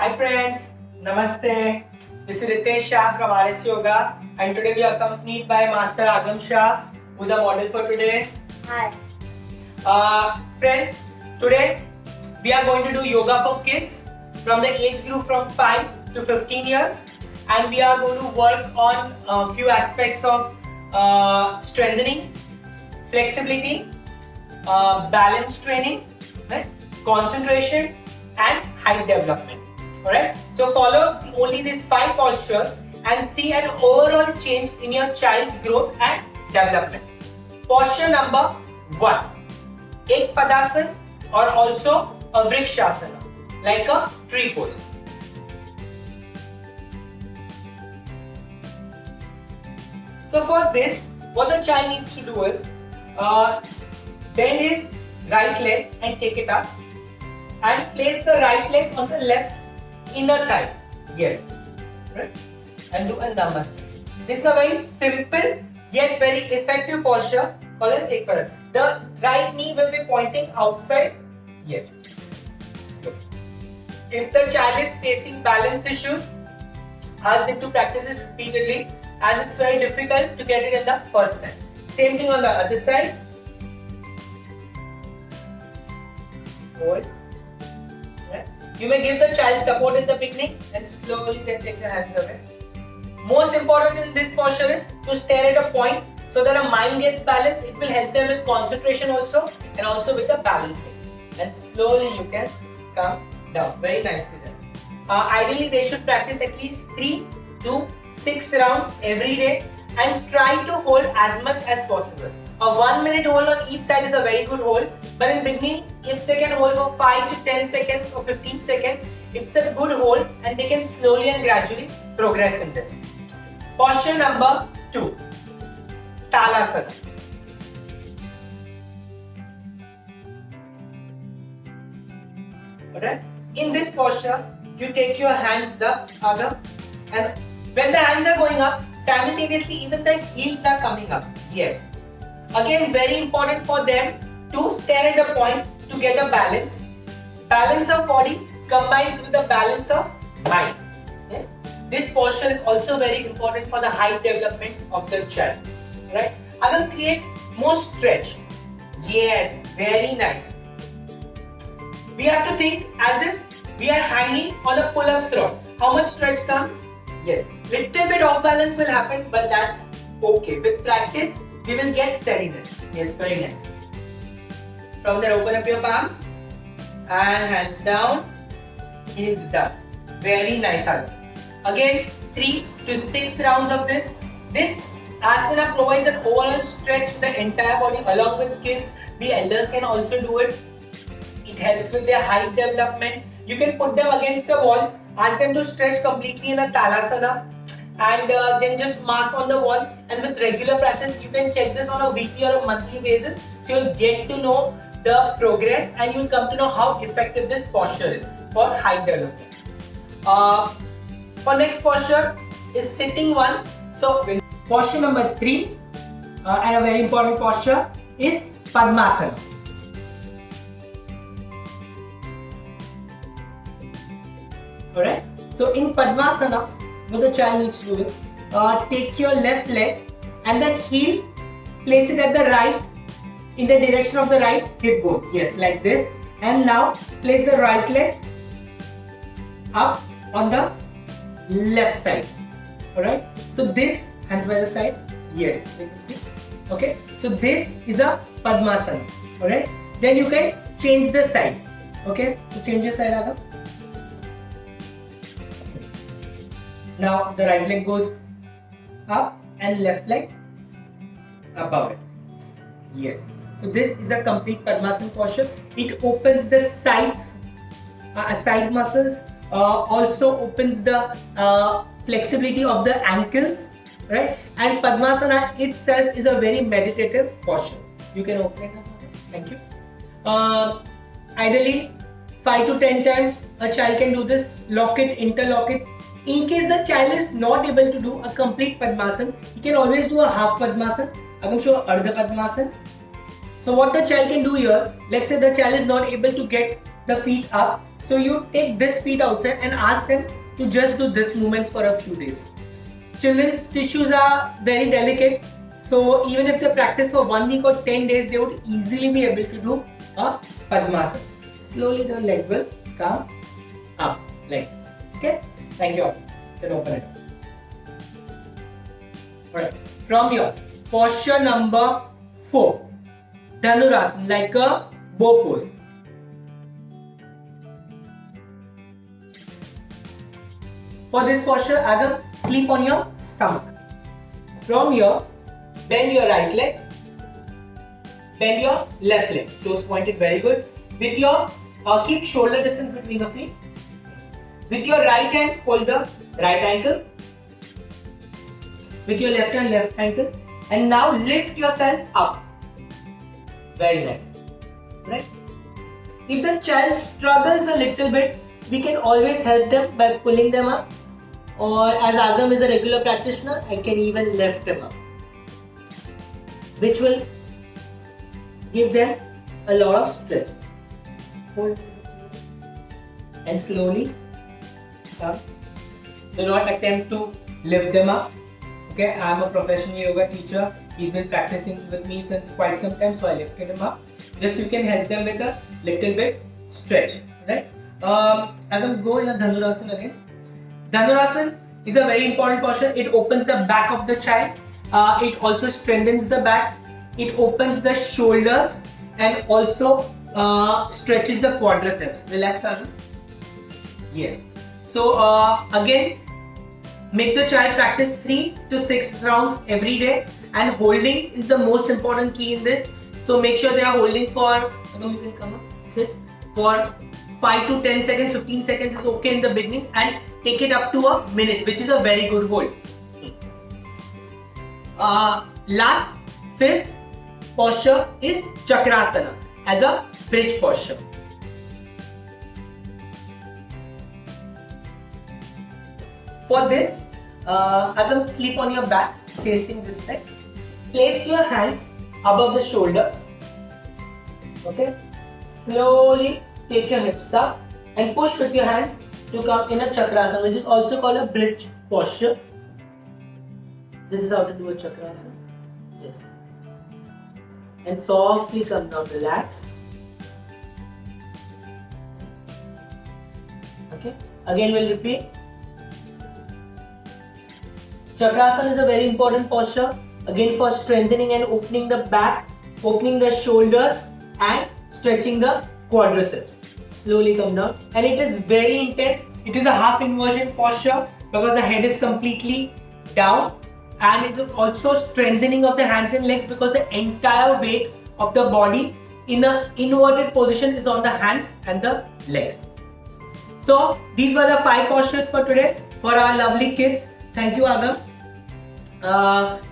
Hi friends, Namaste. This is Ritesh Shah from RS Yoga, and today we are accompanied by Master Agam Shah, who's our model for today. Hi. Friends, today we are going to do yoga for kids from the age group from 5 to 15 years, and we are going to work on a few aspects of strengthening, flexibility, balance training, right? Concentration, and height development. Alright, so follow only these 5 postures and see an overall change in your child's growth and development. Posture number 1, Ek Padasana, or also a Vrikshasana, like a tree pose. So for this, what the child needs to do is bend his right leg and take it up, and place the right leg on the left inner thigh. Yes, right? And do a namaste. This is a very simple yet very effective posture called as Ek Padasana. The right knee will be pointing outside. Yes. So, if the child is facing balance issues, ask them to practice it repeatedly, as it's very difficult to get it in the first time. Same thing on the other side. Hold. You may give the child support in the beginning and slowly then take the hands away. Most important in this posture is to stare at a point so that the mind gets balanced. It will help them with concentration also and also with the balancing. And slowly you can come down. Very nicely done. Ideally they should practice at least 3 to 6 rounds every day and try to hold as much as possible. A 1 minute hold on each side is a very good hold, but in beginning, if they can hold for 5 to 10 seconds or 15 seconds, it's a good hold and they can slowly and gradually progress in this. Posture number 2, Talasana. Alright? In this posture, you take your hands up, Agam, and when the hands are going up, simultaneously even the heels are coming up. Yes. Again, very important for them to stare at a point to get a balance. Balance of body combines with the balance of mind. Yes. This posture is also very important for the height development of the child. Right? I will create more stretch. Yes, very nice. We have to think as if we are hanging on a pull-ups rod. How much stretch comes? Yes. Little bit off balance will happen, but that's okay. With practice, we will get steadiness. Yes, very nice. From there, open up your palms and hands down, heels down. Very nice. Again, 3 to 6 rounds of this. This asana provides an overall stretch to the entire body along with kids. The elders can also do it. It helps with their height development. You can put them against a wall, ask them to stretch completely in a Talasana, and then just mark on the wall. And with regular practice, you can check this on a weekly or a monthly basis. So you'll get to know the progress and you'll come to know how effective this posture is for height development. For next posture is sitting one. So posture number 3 and a very important posture is Padmasana. Alright. So in Padmasana, what the child needs to do is take your left leg and the heel, place it at the right, in the direction of the right hip bone. Yes, like this. And now place the right leg up on the left side. Alright. So this, hands by the side. Yes, you can see. Okay. So this is a Padmasana. Alright. Then you can change the side. Okay. So change your side, Agam. Now the right leg goes up and left leg above it. Yes. So this is a complete Padmasana posture. It opens the sides, side muscles. Also opens the flexibility of the ankles. Right. And Padmasana itself is a very meditative posture. You can open it up. Thank you. Ideally, 5 to 10 times a child can do this. Lock it, interlock it. In case the child is not able to do a complete Padmasana, he can always do a half Padmasana. I can show Ardha Padmasana. So what the child can do here, let's say the child is not able to get the feet up. So you take this feet outside and ask them to just do this movements for a few days. Children's tissues are very delicate, so even if they practice for 1 week or 10 days, they would easily be able to do a Padmasana. Slowly the leg will come up like this. Okay? Thank you all. You can open it. Alright. From here, posture number 4. Dhanurasana, like a bow pose. For this posture, Agam, sleep on your stomach. From here, bend your right leg, bend your left leg. Toes pointed, very good. With your, keep shoulder distance between the feet. With your right hand, hold the right ankle. With your left hand, left ankle. And now lift yourself up. Very nice. Right? If the child struggles a little bit, we can always help them by pulling them up. Or as Agam is a regular practitioner, I can even lift them up, which will give them a lot of stretch. Hold and slowly come. Do not attempt to lift them up. Okay, I am a professional yoga teacher. He's been practicing with me since quite some time, so I lifted him up. Just you can help them with a little bit stretch, right? Agam, go in a Dhanurasana again. Dhanurasana is a very important posture. It opens the back of the child. It also strengthens the back. It opens the shoulders and also stretches the quadriceps. Relax, Agam. Yes. So again, make the child practice 3 to 6 rounds every day, and holding is the most important key in this. So make sure they are holding for, Agam, you can come up, sit, for 5 to 10 seconds, 15 seconds is okay in the beginning, and take it up to a minute, which is a very good hold. Last, 5th posture is Chakrasana as a bridge posture. For this, Agam, sleep on your back facing this side. Place your hands above the shoulders. Okay? Slowly take your hips up and push with your hands to come in a Chakrasana, which is also called a bridge posture. This is how to do a Chakrasana. Yes. And softly come down, relax. Okay? Again, we'll repeat. Chakrasana is a very important posture. Again, for strengthening and opening the back, opening the shoulders, and stretching the quadriceps. Slowly come down, and it is very intense. It is a half inversion posture because the head is completely down, and it is also strengthening of the hands and legs because the entire weight of the body in an inverted position is on the hands and the legs. So these were the 5 postures for today for our lovely kids. Thank you, Agam.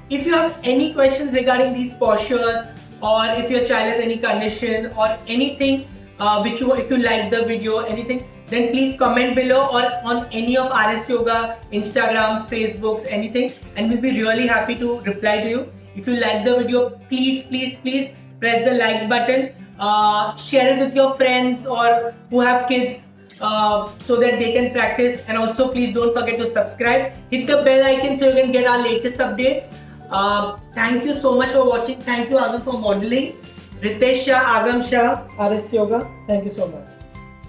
If you have any questions regarding these postures, or if your child has any condition or anything if you like the video, anything, then please comment below or on any of RS Yoga Instagrams, Facebooks, anything, and we'll be really happy to reply to you. If you like the video, please press the like button, share it with your friends or who have kids so that they can practice, and also please don't forget to subscribe, hit the bell icon so you can get our latest updates. Thank you so much for watching. Thank you, Agam, for modeling. Ritesh Shah, Agam Shah, RS Yoga. Thank you so much.